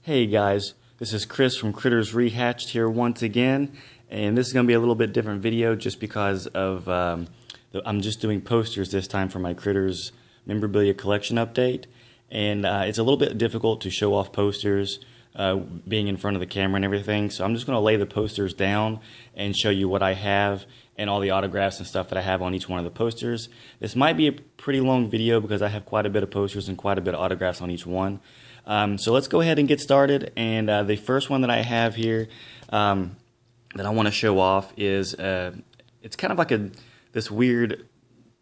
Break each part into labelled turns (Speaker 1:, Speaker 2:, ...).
Speaker 1: Hey guys, this is Chris from Critters Rehatched here once again, and this is going to be a little bit different video just because of I'm just doing posters this time for my Critters Memorabilia collection update, and it's a little bit difficult to show off posters being in front of the camera and everything, so I'm just going to lay the posters down and show you what I have and all the autographs and stuff that I have on each one of the posters. This might be a pretty long video because I have quite a bit of posters and quite a bit of autographs on each one. So let's go ahead and get started, and the first one that I have here that I want to show off is it's kind of like this weird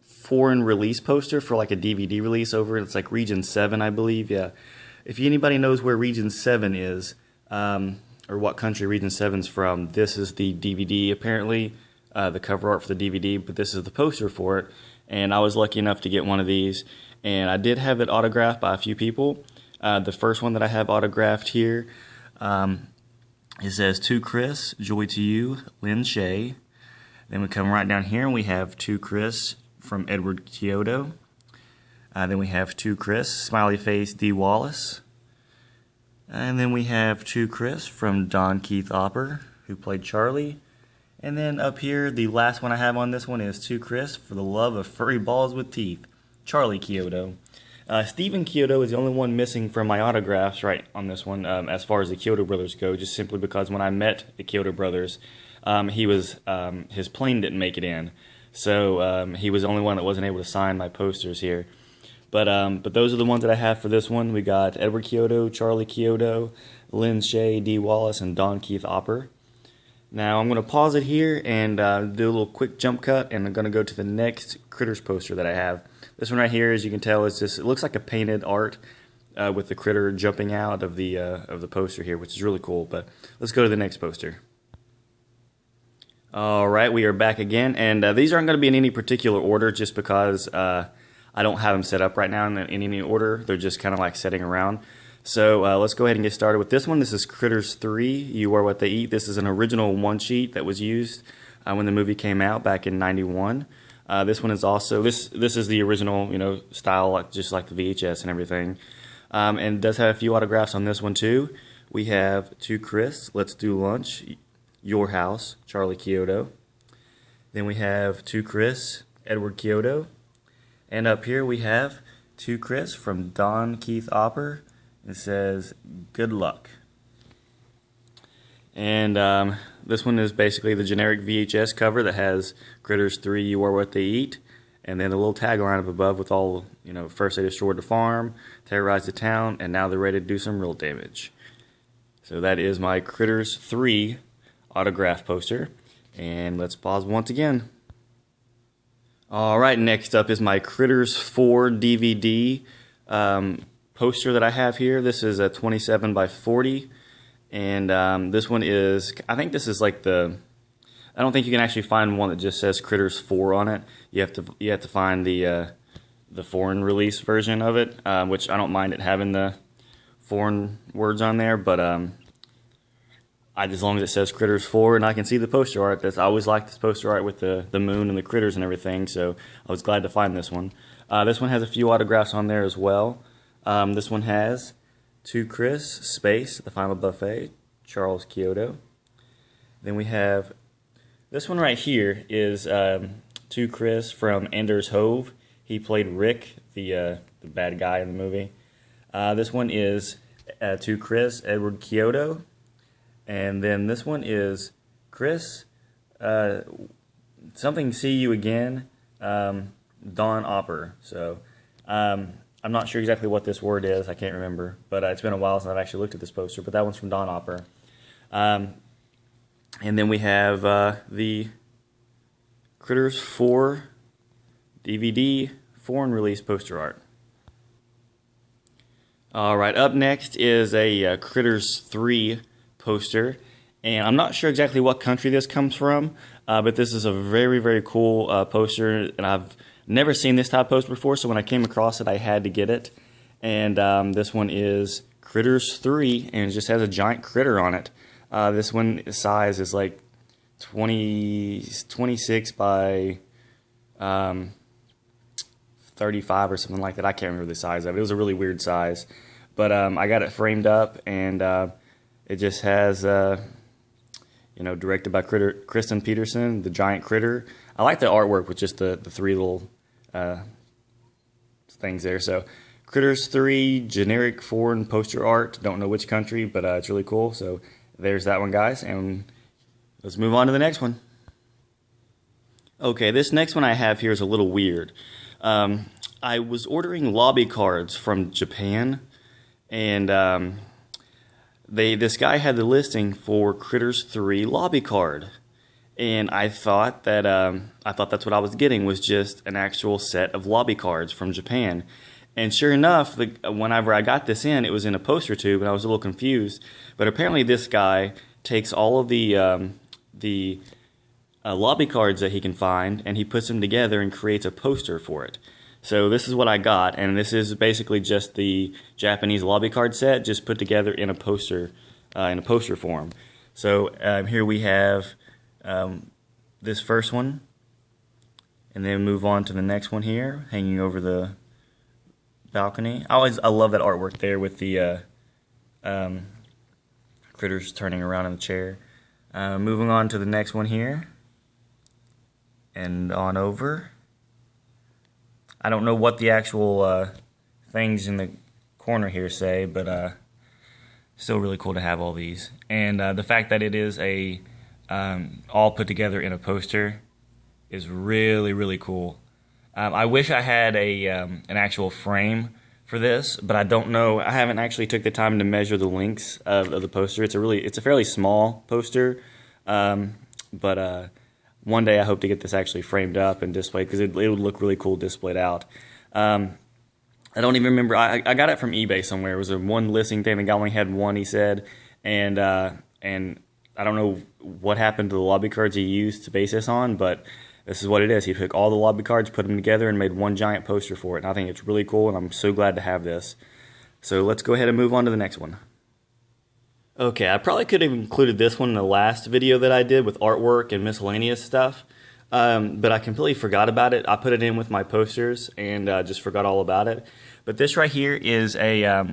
Speaker 1: foreign release poster for like a DVD release over. It's like Region 7, I believe. Yeah, if anybody knows where Region 7 is or what country Region 7's from, this is the DVD apparently, the cover art for the DVD, but this is the poster for it, and I was lucky enough to get one of these, and I did have it autographed by a few people. The first one that I have autographed here, it says, "To Chris, joy to you, Lynn Shay." Then we come right down here and we have "To Chris" from Edward Kyoto. Then we have "To Chris," smiley face, D. Wallace. And then we have "To Chris" from Don Keith Opper, who played Charlie. And then up here, the last one I have on this one is "To Chris, for the love of furry balls with teeth, Charlie Kyoto." Stephen Kyoto is the only one missing from my autographs right on this one as far as the Kyoto brothers go, just simply because when I met the Kyoto brothers, his plane didn't make it in, so he was the only one that wasn't able to sign my posters here. But those are the ones that I have for this one. We got Edward Kyoto, Charlie Kyoto, Lynn Shay, D. Wallace, and Don Keith Opper. Now I'm going to pause it here and do a little quick jump cut, and I'm going to go to the next Critters poster that I have. This one right here, as you can tell, is just, it looks like a painted art with the critter jumping out of the poster here, which is really cool. But let's go to the next poster. All right, we are back again, and these aren't going to be in any particular order, just because I don't have them set up right now in any order. They're just kind of like setting around. So let's go ahead and get started with this one. This is Critters 3, You Are What They Eat. This is an original one sheet that was used when the movie came out back in '91. This one is also, this is the original, style, just like the VHS and everything. And it does have a few autographs on this one too. We have "To Chris, Let's Do Lunch, Your House, Charlie Kyoto." Then we have "To Chris, Edward Kyoto." And up here we have "To Chris" from Don Keith Opper. It says, "Good luck." And this one is basically the generic VHS cover that has Critters 3, You Are What They Eat, and then a little tagline up above with all, first they destroyed the farm, terrorized the town, and now they're ready to do some real damage. So that is my Critters 3 autograph poster. And let's pause once again. Alright, next up is my Critters 4 DVD poster that I have here. This is a 27 by 40. And this one is, I think this is like I don't think you can actually find one that just says Critters 4 on it. You have to find the foreign release version of it, which I don't mind it having the foreign words on there, but as long as it says Critters 4 and I can see the poster art, I always like this poster art with the moon and the critters and everything, so I was glad to find this one. This one has a few autographs on there as well. This one has "To Chris, space, the final buffet, Charles Kyoto." Then we have, this one right here is "To Chris" from Anders Hove. He played Rick, the bad guy in the movie. This one is "To Chris, Edward Kyoto." And then this one is "Chris, something, see you again, Don Opper." So, I'm not sure exactly what this word is. I can't remember, but it's been a while since I've actually looked at this poster. But that one's from Don Opper. And then we have the Critters 4 DVD foreign release poster art. All right, up next is a Critters 3 poster, and I'm not sure exactly what country this comes from, but this is a very, very cool poster, and I've never seen this type of poster before, so when I came across it, I had to get it. And this one is Critters 3, and it just has a giant critter on it. This one size is like 26 by 35 or something like that. I can't remember the size of it. It was a really weird size. but I got it framed up, and it just has, directed by Kristen Peterson, the giant critter. I like the artwork with just the three little things there. So Critters 3, generic foreign poster art. Don't know which country, but it's really cool. So there's that one, guys, and let's move on to the next one. Okay, this next one I have here is a little weird. I was ordering lobby cards from Japan, and this guy had the listing for Critters 3 lobby card, and I thought that's what I was getting, was just an actual set of lobby cards from Japan. And sure enough, whenever I got this in, it was in a poster tube, and I was a little confused. But apparently, this guy takes all of the lobby cards that he can find, and he puts them together and creates a poster for it. So this is what I got, and this is basically just the Japanese lobby card set, just put together in a poster form. So here we have this first one, and then move on to the next one here, hanging over the balcony. I love that artwork there with the critters turning around in the chair. Moving on to the next one here, and on over. I don't know what the actual things in the corner here say, but still really cool to have all these. And the fact that it is all put together in a poster is really, really cool. I wish I had an actual frame for this, but I don't know. I haven't actually took the time to measure the lengths of the poster. It's a fairly small poster, but one day I hope to get this actually framed up and displayed, because it would look really cool displayed out. I don't even remember. I got it from eBay somewhere. It was a one listing thing. The guy only had one, he said, and I don't know what happened to the lobby cards he used to base this on, but this is what it is. He took all the lobby cards, put them together, and made one giant poster for it. And I think it's really cool, and I'm so glad to have this. So let's go ahead and move on to the next one. Okay, I probably could have included this one in the last video that I did with artwork and miscellaneous stuff, but I completely forgot about it. I put it in with my posters and just forgot all about it. But this right here is a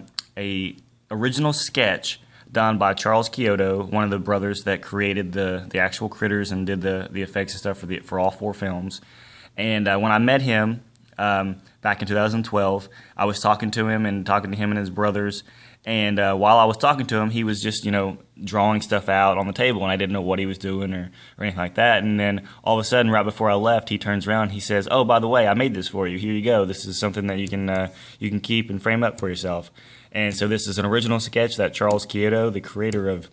Speaker 1: original sketch done by Charles Chiodo, one of the brothers that created the actual critters and did the effects and stuff for all 4 films. And when I met him back in 2012, I was talking to him and his brothers. And while I was talking to him, he was just, drawing stuff out on the table, and I didn't know what he was doing or anything like that. And then all of a sudden, right before I left, he turns around and he says, "Oh, by the way, I made this for you. Here you go. This is something that you can keep and frame up for yourself." And so this is an original sketch that Charles Chiodo, the creator of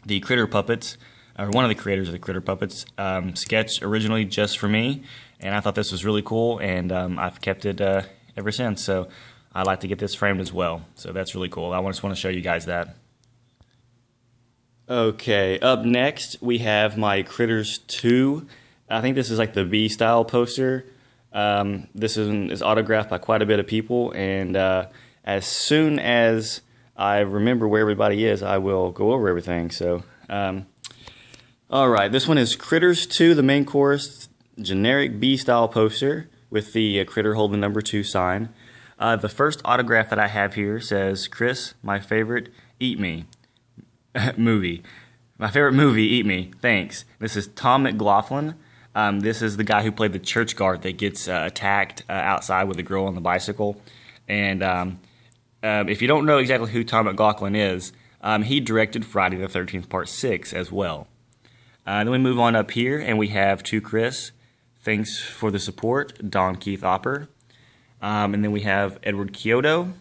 Speaker 1: the Critter Puppets, or one of the creators of the Critter Puppets, sketched originally just for me. And I thought this was really cool, and I've kept it ever since. So I'd like to get this framed as well. So that's really cool. I just want to show you guys that. Okay, up next we have my Critters 2. I think this is like the B-style poster. This is autographed by quite a bit of people, and as soon as I remember where everybody is, I will go over everything. So, alright, this one is Critters 2, the main chorus, generic B-style poster with the critter holding number 2 sign. The first autograph that I have here says, "Chris, my favorite, eat me." movie. My favorite movie, eat me. Thanks. This is Tom McLaughlin. This is the guy who played the church guard that gets attacked outside with a girl on the bicycle. And if you don't know exactly who Tom McLaughlin is, he directed Friday the 13th Part 6 as well. Then we move on up here, and we have To Chris. Thanks for the support, Don Keith Opper. And then we have Edward Chiodo.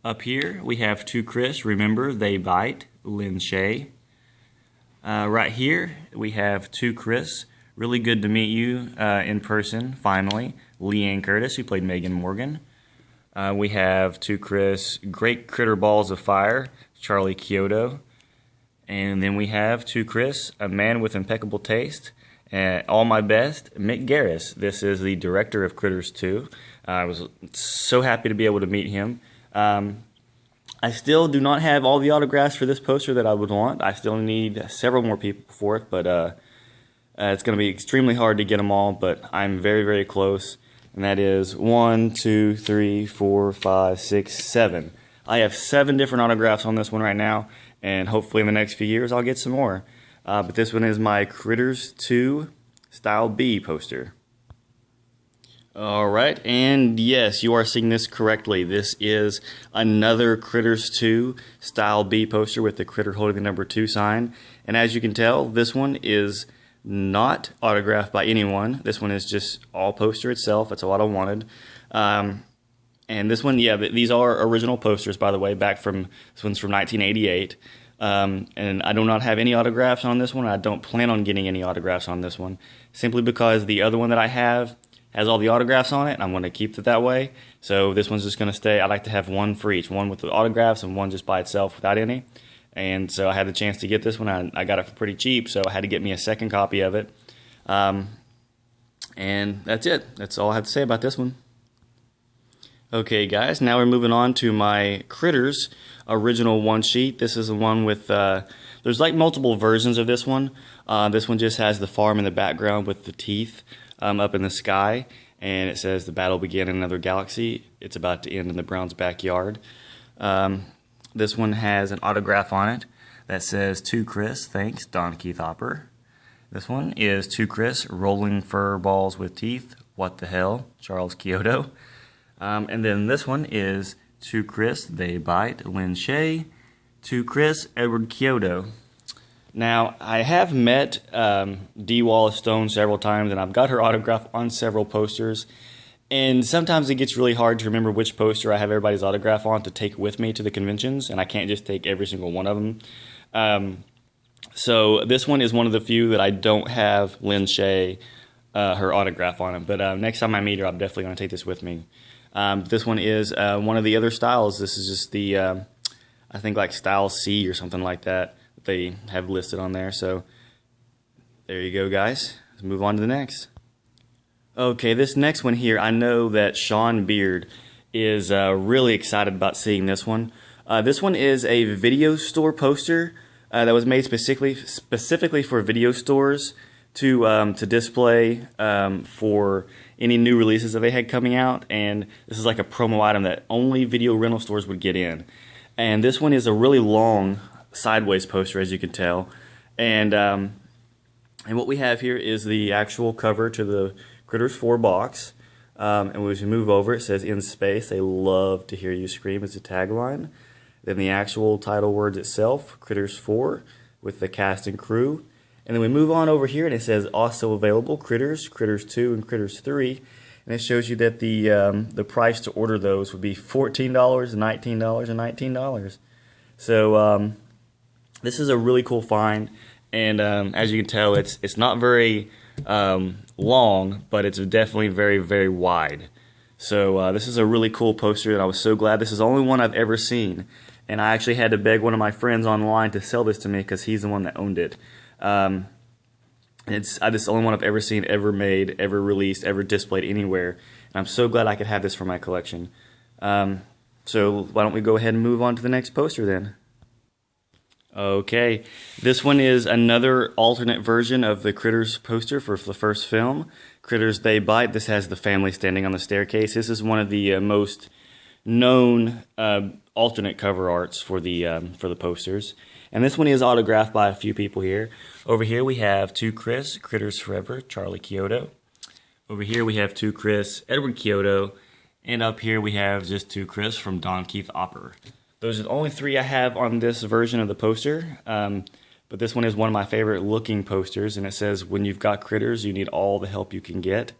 Speaker 1: Up here, we have To Chris, Remember, They Bite, Lynn Shay. Right here, we have To Chris, Really Good to Meet You in person, finally, Leanne Curtis, who played Megan Morgan. We have To Chris, Great Critter Balls of Fire, Charlie Chiodo. And then we have To Chris, A Man with Impeccable Taste, All My Best, Mick Garris. This is the director of Critters 2. I was so happy to be able to meet him. I still do not have all the autographs for this poster that I would want. I still need several more people for it, but it's going to be extremely hard to get them all, but I'm very, very close. and that is 1, 2, 3, 4, 5, 6, 7. I have 7 different autographs on this one right now, and hopefully in the next few years I'll get some more. But this one is my Critters 2 Style B poster. Alright, and yes, you are seeing this correctly. This is another Critters 2 Style B poster with the critter holding the number 2 sign. And as you can tell, this one is not autographed by anyone. This one is just all poster itself. That's what I wanted. And this one, yeah, these are original posters, by the way, this one's from 1988. And I do not have any autographs on this one. I don't plan on getting any autographs on this one, simply because the other one that I have has all the autographs on it, and I'm going to keep it that way. So this one's just going to stay. I like to have one for each, one with the autographs and one just by itself without any. And so I had the chance to get this one. I got it for pretty cheap, so I had to get me a second copy of it. And that's it. That's all I have to say about this one. Okay, guys, now we're moving on to my Critters original one sheet. This is the one with, there's like multiple versions of this one. This one just has the farm in the background with the teeth up in the sky, and it says the battle began in another galaxy. It's about to end in the Browns' backyard. This one has an autograph on it that says, "To Chris, thanks, Don Keith Hopper." This one is "To Chris, rolling fur balls with teeth. What the hell, Charles Kyoto." And then this one is "To Chris, they bite, Lin Shay. To Chris, Edward Kyoto." Now, I have met Dee Wallace Stone several times, and I've got her autograph on several posters. And sometimes it gets really hard to remember which poster I have everybody's autograph on to take with me to the conventions, and I can't just take every single one of them. So this one is one of the few that I don't have Lin Shay, her autograph on it. But next time I meet her, I'm definitely going to take this with me. This one is one of the other styles. This is just the, I think like Style C or something like that they have listed on there. So there you go, guys. Let's move on to the next. Okay, this next one here, I know that Sean Beard is really excited about seeing this one. This one is a video store poster that was made specifically for video stores to display for any new releases that they had coming out, and this is like a promo item that only video rental stores would get in. And this one is a really long sideways poster, as you can tell, and what we have here is the actual cover to the Critters 4 box, and as we move over, it says, "In space, they love to hear you scream," as a tagline. Then the actual title words itself, Critters 4, with the cast and crew. And then we move on over here, and it says, "Also available, Critters, Critters 2, and Critters 3. And it shows you that the price to order those would be $14, $19, and $19. So this is a really cool find, and as you can tell, it's not very long, but it's definitely very, very wide. So this is a really cool poster, and I was so glad. This is the only one I've ever seen, and I actually had to beg one of my friends online to sell this to me because he's the one that owned it. It's the only one I've ever seen, ever made, ever released, ever displayed anywhere, and I'm so glad I could have this for my collection. So why don't we go ahead and move on to the next poster then? Okay, this one is another alternate version of the Critters poster for the first film, Critters They Bite. This has the family standing on the staircase. This is one of the most known alternate cover arts for the posters. And this one is autographed by a few people here. Over here we have "To Chris, Critters Forever, Charlie Kyoto." Over here we have "To Chris, Edward Kyoto." And up here we have just "To Chris" from Don Keith Hopper. Those are the only 3 I have on this version of the poster, but this one is one of my favorite looking posters, and it says, "When you've got critters, you need all the help you can get."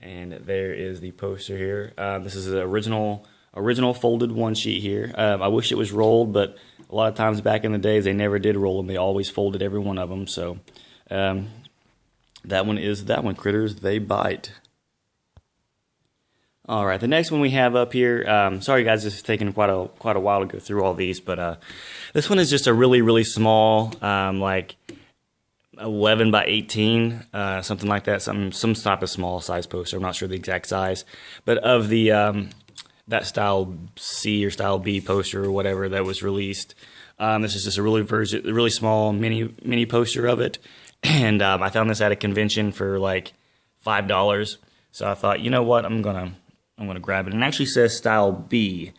Speaker 1: And there is the poster here. This is the original folded one sheet here. I wish it was rolled, but a lot of times back in the days they never did roll them. They always folded every one of them. So that one is that one, Critters They Bite. All right, the next one we have up here, sorry guys, this is taking quite a while to go through all these, but this one is just a really, really small, like 11 by 18, something like that, some type of small size poster. I'm not sure the exact size, but of the that Style C or Style B poster or whatever that was released. This is just a really small mini poster of it, and I found this at a convention for like $5. So I thought, you know what, I'm gonna grab it. And it actually says style B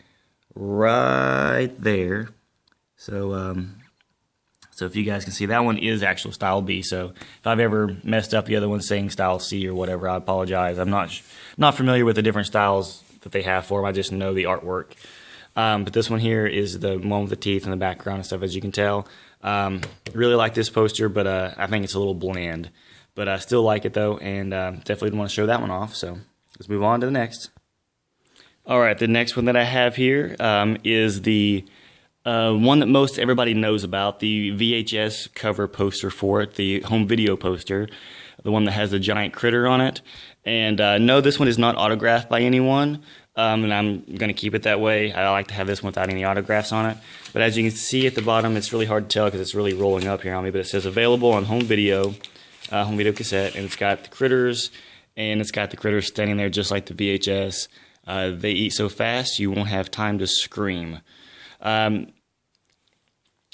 Speaker 1: right there. So so if you guys can see, that one is actual style B. So if I've ever messed up the other one saying style C or whatever, I apologize. I'm not familiar with the different styles that they have for them. I just know the artwork. But this one here is the one with the teeth and the background and stuff, as you can tell. Really like this poster, but I think it's a little bland. But I still like it though, and definitely want to show that one off. So let's move on to the next. All right, the next one that I have here is the one that most everybody knows about, the VHS cover poster for it, the home video poster, the one that has the giant critter on it. And no, this one is not autographed by anyone, and I'm going to keep it that way. I like to have this one without any autographs on it. But as you can see at the bottom, it's really hard to tell because it's really rolling up here on me, but it says available on home video cassette, and it's got the critters, and it's got the critters standing there just like the VHS. They eat so fast you won't have time to scream.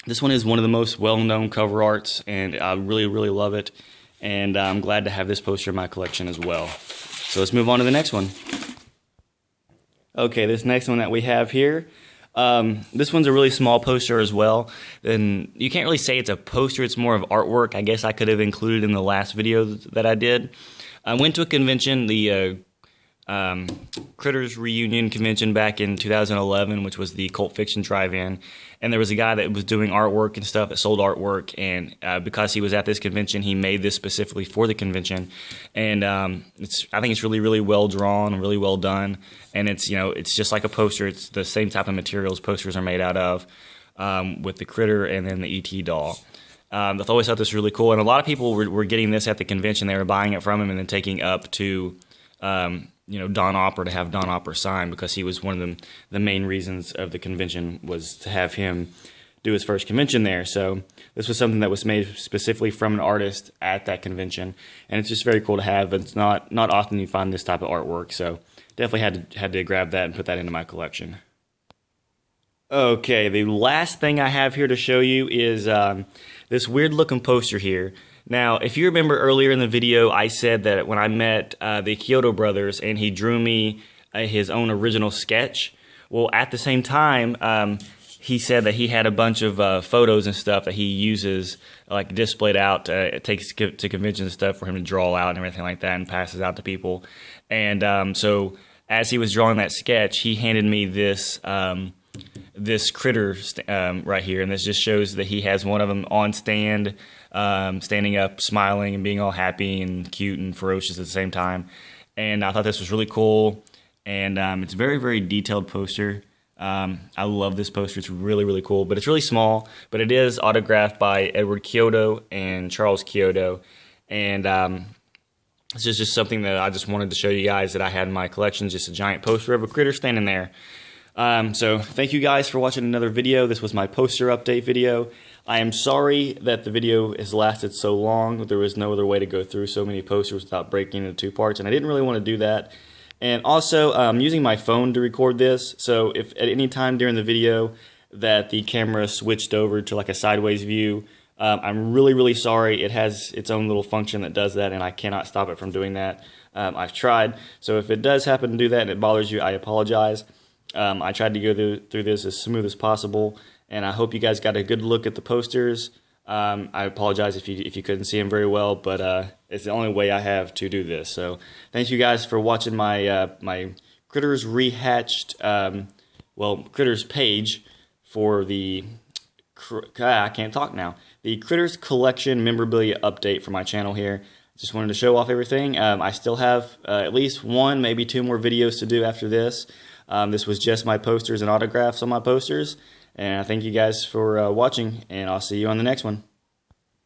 Speaker 1: This one is one of the most well-known cover arts, and I really, really love it. And I'm glad to have this poster in my collection as well. So let's move on to the next one. Okay, this next one that we have here, this one's a really small poster as well. And you can't really say it's a poster, it's more of artwork. I guess I could have included in the last video that I did. I went to a convention, the Critters Reunion Convention back in 2011, which was the Cult Fiction Drive-In, and there was a guy that was doing artwork and stuff that sold artwork, and because he was at this convention, he made this specifically for the convention, and I think it's really, really well drawn and really well done, and it's, you know, it's just like a poster. It's the same type of materials posters are made out of, with the critter and then the ET doll. I always thought this was really cool, and a lot of people were getting this at the convention. They were buying it from him and then taking up to you know, Don Opera to have Don Opera sign, because he was one of the main reasons of the convention was to have him do his first convention there. So this was something that was made specifically from an artist at that convention, and it's just very cool to have. It's not often you find this type of artwork, so definitely had to grab that and put that into my collection. Okay, the last thing I have here to show you is this weird looking poster here. Now, if you remember earlier in the video, I said that when I met the Kyoto brothers and he drew me his own original sketch, well, at the same time, he said that he had a bunch of photos and stuff that he uses, like displayed out, takes to conventions and stuff for him to draw out and everything like that, and passes out to people. And so as he was drawing that sketch, he handed me this this critter right here, and this just shows that he has one of them on stand, standing up, smiling, and being all happy and cute and ferocious at the same time. And I thought this was really cool, and it's a very, very detailed poster. I love this poster. It's really, really cool, but it's really small, but it is autographed by Edward Kyoto and Charles Kyoto, and it's just something that I just wanted to show you guys that I had in my collection, just a giant poster of a critter standing there. So thank you guys for watching another video. This was my poster update video. I am sorry that the video has lasted so long. There was no other way to go through so many posters without breaking into two parts, and I didn't really want to do that. And also, I'm using my phone to record this, so if at any time during the video that the camera switched over to like a sideways view, I'm really, really sorry. It has its own little function that does that, and I cannot stop it from doing that. I've tried, so if it does happen to do that and it bothers you, I apologize. I tried to go through this as smooth as possible, and I hope you guys got a good look at the posters. I apologize if you couldn't see them very well, but it's the only way I have to do this. So thank you guys for watching my my Critters Rehatched, Critters page for the I can't talk now. The Critters Collection Memorabilia update for my channel here. Just wanted to show off everything. I still have at least one, maybe two more videos to do after this. This was just my posters and autographs on my posters. And I thank you guys for watching, and I'll see you on the next one.